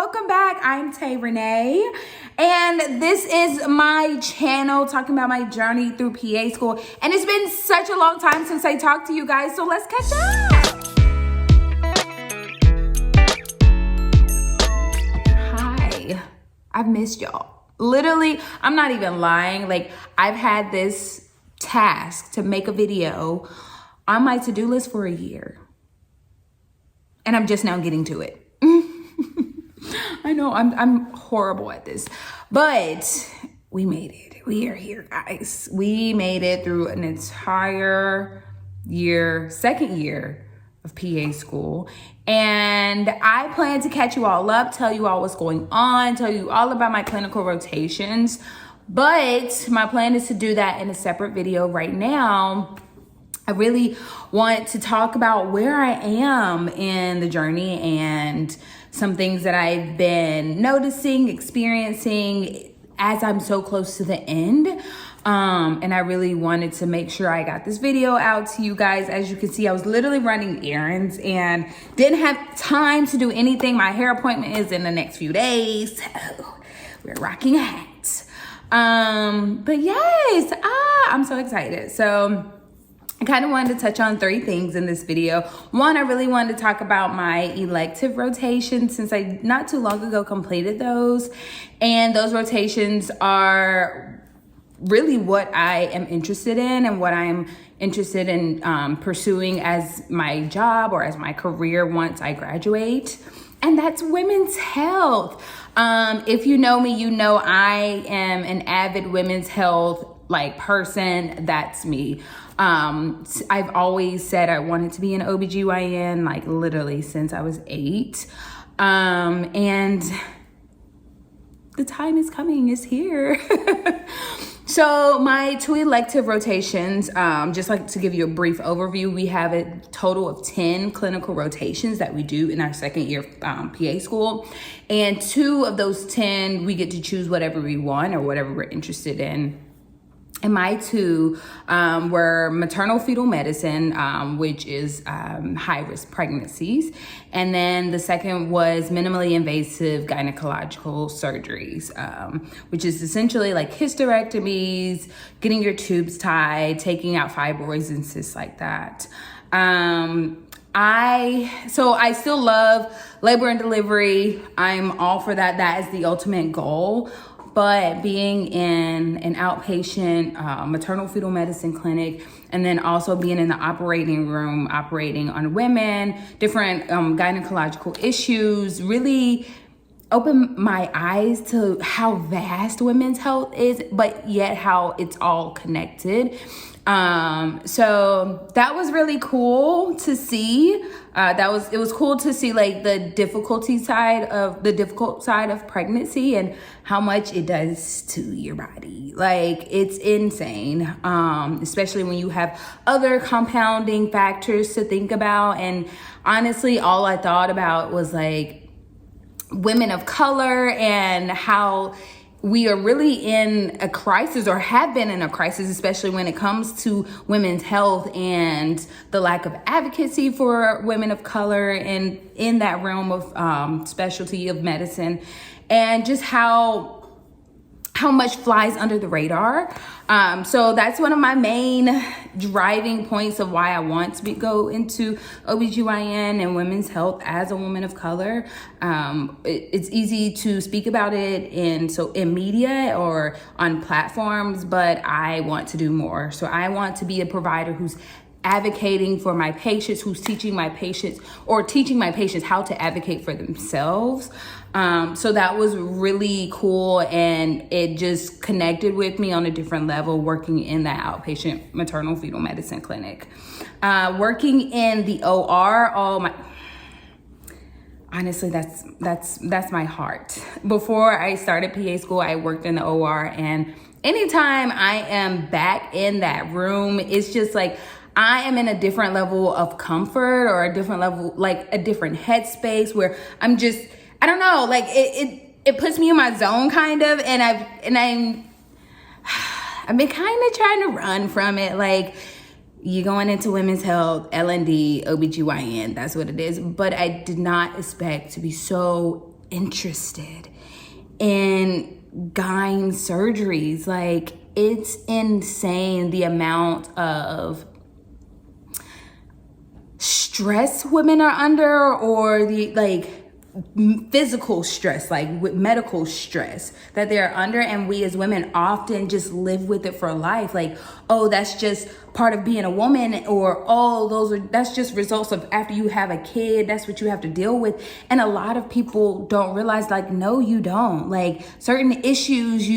welcome back. I'm Tay Renee, and this is my channel talking about my journey through PA school. And it's been such a long time since I talked to you guys, so let's catch up. Hi, I've missed y'all. Literally, I'm not even lying. Like, I've had this task to make a video on my to-do list for a year, and I'm just now getting to it. I know I'm horrible at this, but we made it. We are here, guys. We made it through an entire year, second year of PA school. And I plan to catch you all up, tell you all what's going on, tell you all about my clinical rotations. But my plan is to do that in a separate video right now. I really want to talk about where I am in the journey and some things that I've been noticing, experiencing as I'm so close to the end. And I really wanted to make sure I got this video out to you guys. As you can see, I was literally running errands and didn't have time to do anything. My hair appointment is in the next few days. So we're rocking hats. But yes, I'm so excited. So I kind of wanted to touch on 3 things in this video. One, I really wanted to talk about my elective rotations since I not too long ago completed those. And those rotations are really what I am interested in and what I'm interested in pursuing as my job or as my career once I graduate. And that's women's health. If you know me, you know I am an avid women's health person. That's me. I've always said I wanted to be an OBGYN, like literally since I was 8. And the time is coming, it's here. So my 2 elective rotations, just like to give you a brief overview, we have a total of 10 clinical rotations that we do in our second year PA school. And 2 of those 10, we get to choose whatever we want or whatever we're interested in. And my 2 were maternal fetal medicine, which is high-risk pregnancies. And then the second was minimally invasive gynecological surgeries, which is essentially like hysterectomies, getting your tubes tied, taking out fibroids and cysts like that. I still love labor and delivery. I'm all for that. That is the ultimate goal. But being in an outpatient maternal fetal medicine clinic, and then also being in the operating room, operating on women, different gynecological issues, really opened my eyes to how vast women's health is, but yet how it's all connected. So that was really cool to see. It was cool to see like the difficult side of pregnancy and how much it does to your body. Like, it's insane. Especially when you have other compounding factors to think about. And honestly, all I thought about was like women of color and how we are really in a crisis, or have been in a crisis, especially when it comes to women's health and the lack of advocacy for women of color and in that realm of specialty of medicine, and just how much flies under the radar. So that's one of my main driving points of why I want to go into OBGYN and women's health as a woman of color. It's easy to speak about it in media or on platforms, but I want to do more. So I want to be a provider who's advocating for my patients, who's teaching my patients how to advocate for themselves. So that was really cool, and it just connected with me on a different level working in that outpatient maternal fetal medicine clinic. Working in the OR, honestly, that's my heart. Before I started PA school, I worked in the OR, and anytime I am back in that room, it's just like I am in a different level of comfort, or a different level, like a different headspace where I'm just, I don't know, like it puts me in my zone kind of, and I've been kind of trying to run from it. Like, you're going into women's health, L&D, OBGYN, that's what it is. But I did not expect to be so interested in gyne surgeries. Like, it's insane the amount of stress women are under, or the physical stress, like with medical stress that they're under. And we as women often just live with it for life. Like, oh, that's just part of being a woman, or oh, that's just results of after you have a kid, that's what you have to deal with. And a lot of people don't realize, like, no, you don't. Like, certain issues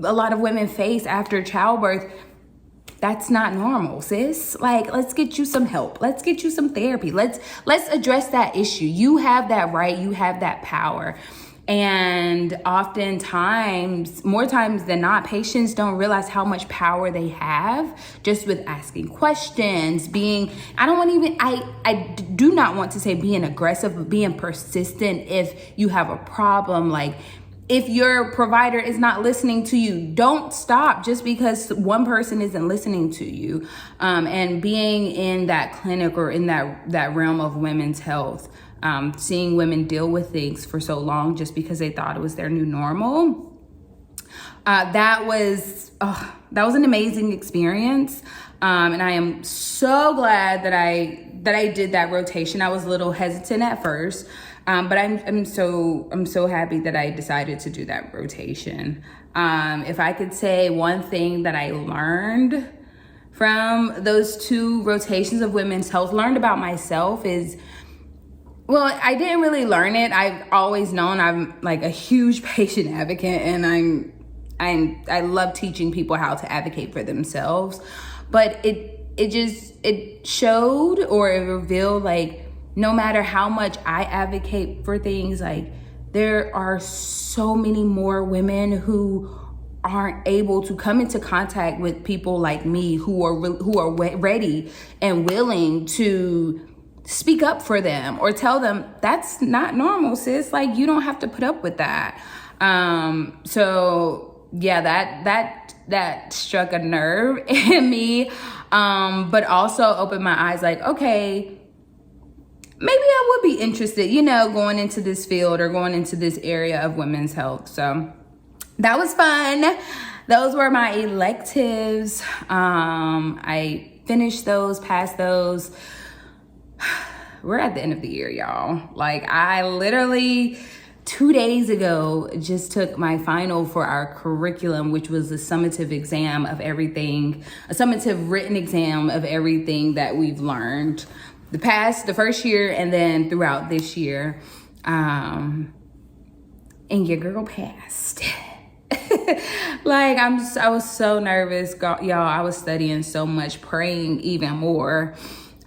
a lot of women face after childbirth, that's not normal, sis. Like, let's get you some help. Let's get you some therapy. Let's address that issue. You have that right. You have that power. And oftentimes, more times than not, patients don't realize how much power they have just with asking questions, I do not want to say being aggressive, but being persistent if you have a problem. Like, if your provider is not listening to you, don't stop just because one person isn't listening to you. And being in that clinic or in that realm of women's health, seeing women deal with things for so long just because they thought it was their new normal, that was an amazing experience. And I am so glad that I did that rotation. I was a little hesitant at first. But I'm so happy that I decided to do that rotation. If I could say one thing that I learned from those 2 rotations of women's health, learned about myself is, well, I didn't really learn it. I've always known I'm like a huge patient advocate, and I love teaching people how to advocate for themselves. But it showed, or it revealed, like, no matter how much I advocate for things, like, there are so many more women who aren't able to come into contact with people like me who are ready and willing to speak up for them or tell them that's not normal, sis. Like, you don't have to put up with that. So yeah, that struck a nerve in me, but also opened my eyes. Like, okay, maybe I would be interested, going into this field or going into this area of women's health. So that was fun. Those were my electives. I finished those, passed those. We're at the end of the year, y'all. Like, I literally 2 days ago just took my final for our curriculum, which was a summative exam of everything, a summative written exam of everything that we've learned the first year, and then throughout this year. And your girl passed. Like, I was so nervous, y'all. I was studying so much, praying even more.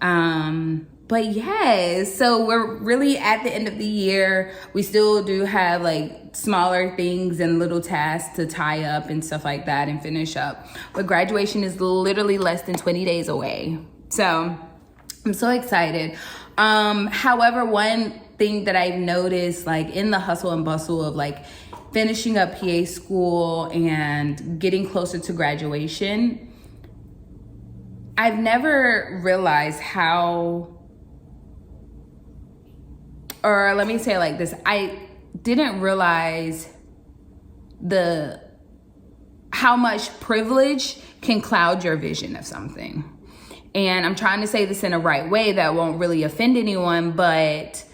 But yes, so we're really at the end of the year. We still do have like smaller things and little tasks to tie up and stuff like that and finish up. But graduation is literally less than 20 days away. So I'm so excited. However, one thing that I've noticed, like, in the hustle and bustle of like finishing up PA school and getting closer to graduation, I've never realized or let me say it like this, I didn't realize how much privilege can cloud your vision of something. And I'm trying to say this in a right way that won't really offend anyone, but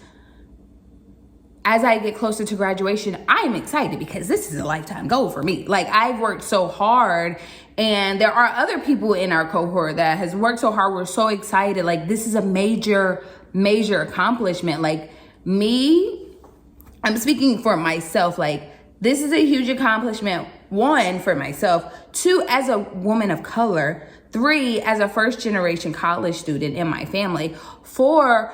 as I get closer to graduation, I'm excited because this is a lifetime goal for me. Like, I've worked so hard, and there are other people in our cohort that has worked so hard. We're so excited. Like, this is a major, major accomplishment. Like, I'm speaking for myself. Like, this is a huge accomplishment. 1, for myself. 2, as a woman of color. 3, as a first-generation college student in my family. 4,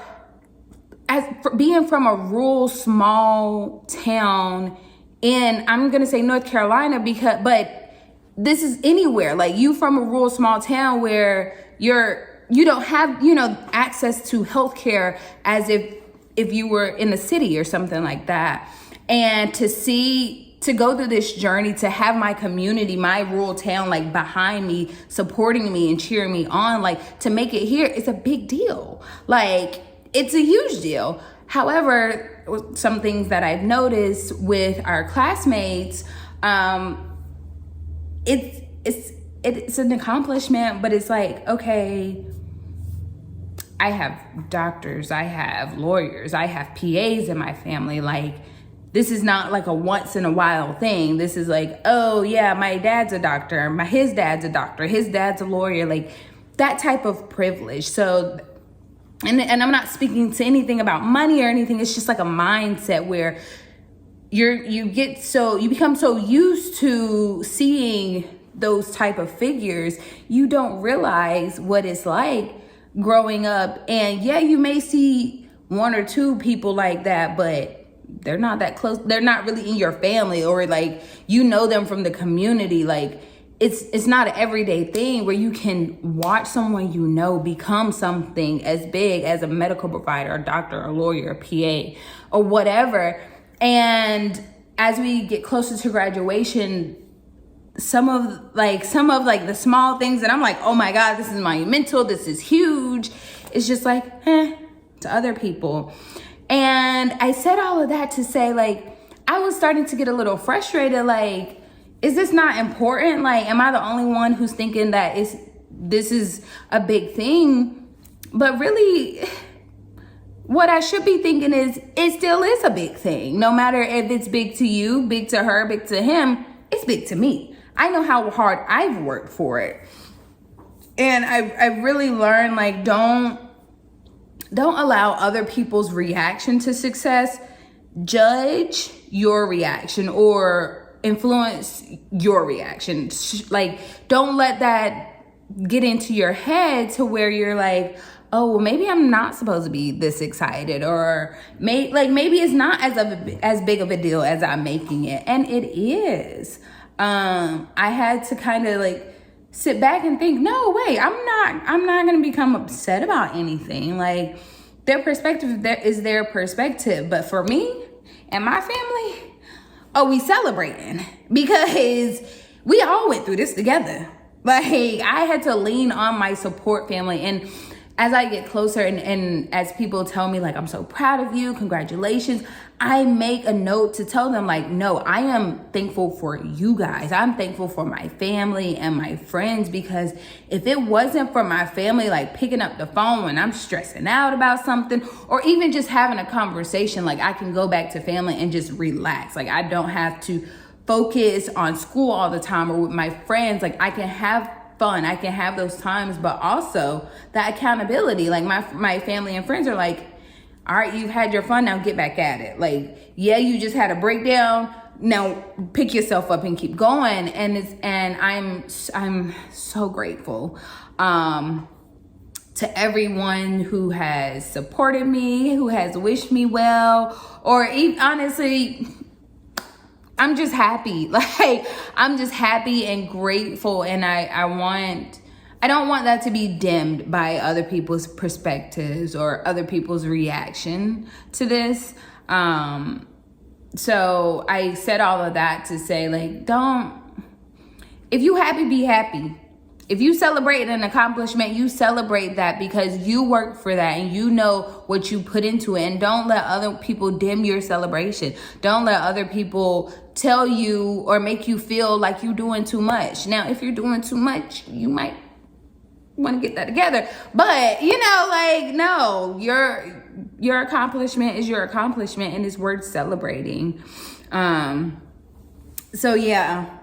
for being from a rural, small town in, I'm going to say North Carolina, but this is anywhere. Like, you from a rural, small town where you don't have, access to healthcare as if you were in the city or something like that. And to go through this journey, to have my community, my rural town, like, behind me, supporting me and cheering me on, like, to make it here, it's a big deal. Like, it's a huge deal. However, some things that I've noticed with our classmates, it's an accomplishment, but it's like, okay, I have doctors, I have lawyers, I have PAs in my family. Like, this is not like a once in a while thing. This is like, oh yeah, my dad's a doctor, his dad's a doctor, his dad's a lawyer, like that type of privilege. So, and I'm not speaking to anything about money or anything. It's just like a mindset where you become so used to seeing those type of figures, you don't realize what it's like growing up. And yeah, you may see one or two people like that, but they're not that close. They're not really in your family, or like, you know them from the community. Like, it's not an everyday thing where you can watch someone you know become something as big as a medical provider, a doctor, a lawyer, a PA, or whatever. And as we get closer to graduation, some of the small things that I'm like, oh my God, this is monumental, this is huge, it's just like, to other people. And I said all of that to say, like, I was starting to get a little frustrated. Like, is this not important? Like, am I the only one who's thinking that this is a big thing? But really, what I should be thinking is, it still is a big thing. No matter if it's big to you, big to her, big to him, it's big to me. I know how hard I've worked for it. And I really learned, like, don't allow other people's reaction to success judge your reaction or influence your reaction. Like, don't let that get into your head to where you're like, oh, well, maybe I'm not supposed to be this excited, or maybe it's not as big of a deal as I'm making it. And it is. I had to kind of like sit back and think, no, wait, I'm not going to become upset about anything. Like, their perspective is their perspective. But for me and my family, oh, we celebrating because we all went through this together. Like, I had to lean on my support family. And as I get closer and as people tell me, like, I'm so proud of you, congratulations, I make a note to tell them, like, no, I am thankful for you guys. I'm thankful for my family and my friends, because if it wasn't for my family, like, picking up the phone when I'm stressing out about something, or even just having a conversation, like, I can go back to family and just relax. Like, I don't have to focus on school all the time or with my friends. Like, I can have fun, I can have those times, but also that accountability. Like, my family and friends are like, all right, you've had your fun, now get back at it. Like, yeah, you just had a breakdown, now pick yourself up and keep going. And I'm so grateful to everyone who has supported me, who has wished me well, or even, honestly, I'm just happy. Like, I'm just happy and grateful. And I don't want that to be dimmed by other people's perspectives or other people's reaction to this. So I said all of that to say, like, if you happy, be happy. If you celebrate an accomplishment, you celebrate that because you work for that and you know what you put into it. And don't let other people dim your celebration. Don't let other people tell you or make you feel like you're doing too much. Now, if you're doing too much, you might want to get that together. But, like, no, your accomplishment is your accomplishment and it's worth celebrating. So yeah,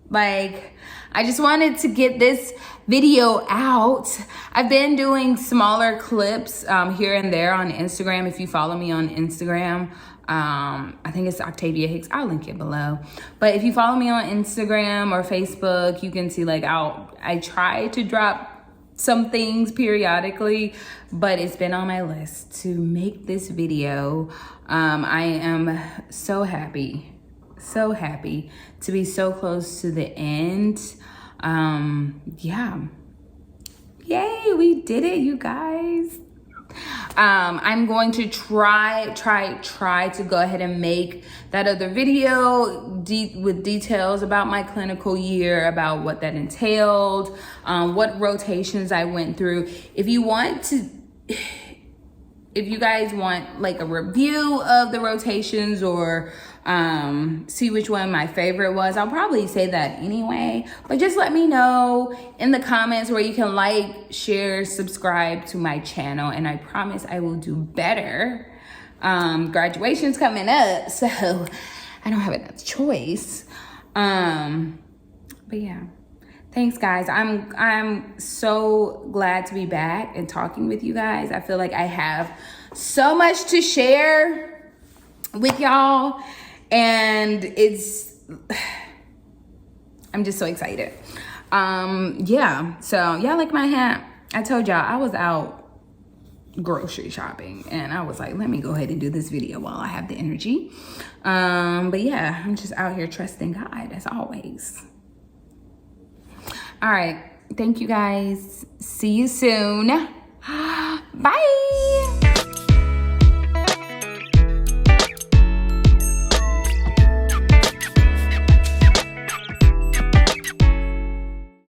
like, I just wanted to get this video out. I've been doing smaller clips here and there on Instagram. If you follow me on Instagram, I think it's Octavia Hicks. I'll link it below. But if you follow me on Instagram or Facebook, you can see, like, I try to drop some things periodically, but it's been on my list to make this video. I am so happy to be so close to the end. Yeah, yay, we did it, you guys. I'm going to try to go ahead and make that other video with details about my clinical year, about what that entailed, what rotations I went through. If you want if you guys want like a review of the rotations or see which one my favorite was, I'll probably say that anyway. But just let me know in the comments where you can like, share, subscribe to my channel, and I promise I will do better. Graduation's coming up, so I don't have enough choice. But yeah. Thanks, guys. I'm so glad to be back and talking with you guys. I feel like I have so much to share with y'all, and I'm just so excited. Yeah. So y'all like my hat? I told y'all I was out grocery shopping, and I was like, let me go ahead and do this video while I have the energy. But yeah, I'm just out here trusting God as always. All right. Thank you guys. See you soon. Bye.